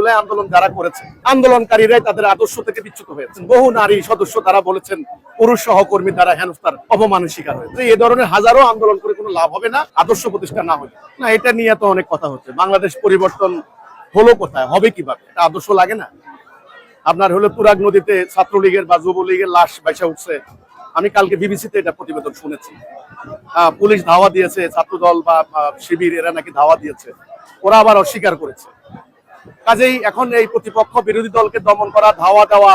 জুলাই আন্দোলন যারা করেছে, আন্দোলনকারীরাই তাদের আদর্শ থেকে বিচ্যুত হয়েছে। বহু নারী সদস্য তারা বলেছেন, পুরুষ সহকর্মী তারা হেনস্থার অপমানের শিকার হয়েছে। এই ধরনের হাজারো আন্দোলন করে কোনো লাভ হবে না, আদর্শ প্রতিষ্ঠা না হলে। না, এটা নিয়ে তো অনেক কথা হচ্ছে। বাংলাদেশ পরিবর্তন হলো কোথায়, হবে কিভাবে? এটা আদর্শ লাগে না? আপনার হলো তুরাগ নদীতে ছাত্রলীগের বা যুবলীগের লাশ ভাইসা উঠছে। আমি কালকে বিবিসিতে এটা প্রতিবেদন শুনেছি। পুলিশ ধাওয়া দিয়েছে, ছাত্রদল বা শিবির এরা নাকি ধাওয়া দিয়েছে, ওরা আবার অস্বীকার করেছে। কাজেই এখন এই প্রতিপক্ষ বিরোধী দলকে দমন করা, ধাওয়া দেওয়া,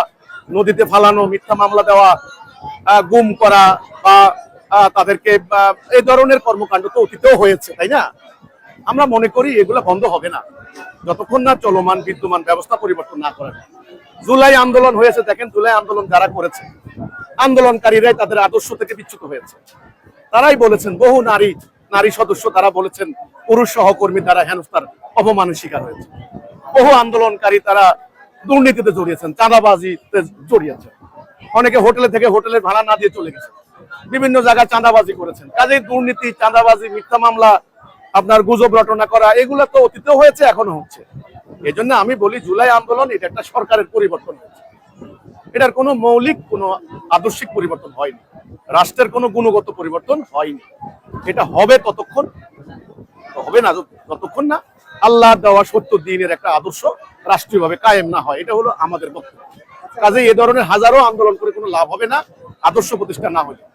নদীতে ফালানো, মিথ্যা মামলা দেওয়া, গুম করা বা তাদেরকে এই ধরনের কর্মকাণ্ড তো অতীতেও হয়েছে, তাই না? আমরা মনে করি এগুলো বন্ধ হবে না যতক্ষণ না চলমান বিদ্যমান ব্যবস্থা পরিবর্তন না করা যায়। জুলাই আন্দোলন হয়েছে, দেখেন জুলাই আন্দোলন যারা করেছে, আন্দোলনকারীরাই তাদের আদর্শ থেকে বিচ্যুত হয়েছে। তারাই বলেছেন, বহু নারী সদস্য তারা বলেছেন, পুরুষ সহকর্মী তারা হেনস্থার অপমানের শিকার হয়েছে। বহু আন্দোলনকারী তারা দুর্নীতিতে জড়িয়েছেন, চাঁদাবাজিতে জড়িয়েছেন। অনেকে হোটেলে থেকে হোটেলের ভাড়া না দিয়ে চলে গেছে, বিভিন্ন জায়গায় চাঁদাবাজি করেছেন। কাজেই দুর্নীতি, চাঁদাবাজি, মিথ্যা মামলা, আপনার গুজব রটনা করা, এগুলো তো অতীতেও হয়েছে, এখনো হচ্ছে। এই জন্য আমি বলি জুলাই আন্দোলন এটা একটা সরকারের পরিবর্তন হয়েছে, এটার কোনো মৌলিক কোনো আদর্শিক পরিবর্তন হয়নি, রাষ্ট্রের কোনো গুণগত পরিবর্তন হয়নি। এটা হবে ততক্ষণ, হবে না যতক্ষণ না আল্লাহ দেওয়া ৭০ দিনের একটা আদর্শ রাষ্ট্রীয়ভাবে কায়েম না হয়। এটা হলো আমাদের বক্তব্য। কাজে এ ধরনের হাজারো আন্দোলন করে কোনো লাভ হবে না, আদর্শ প্রতিষ্ঠা না হলে।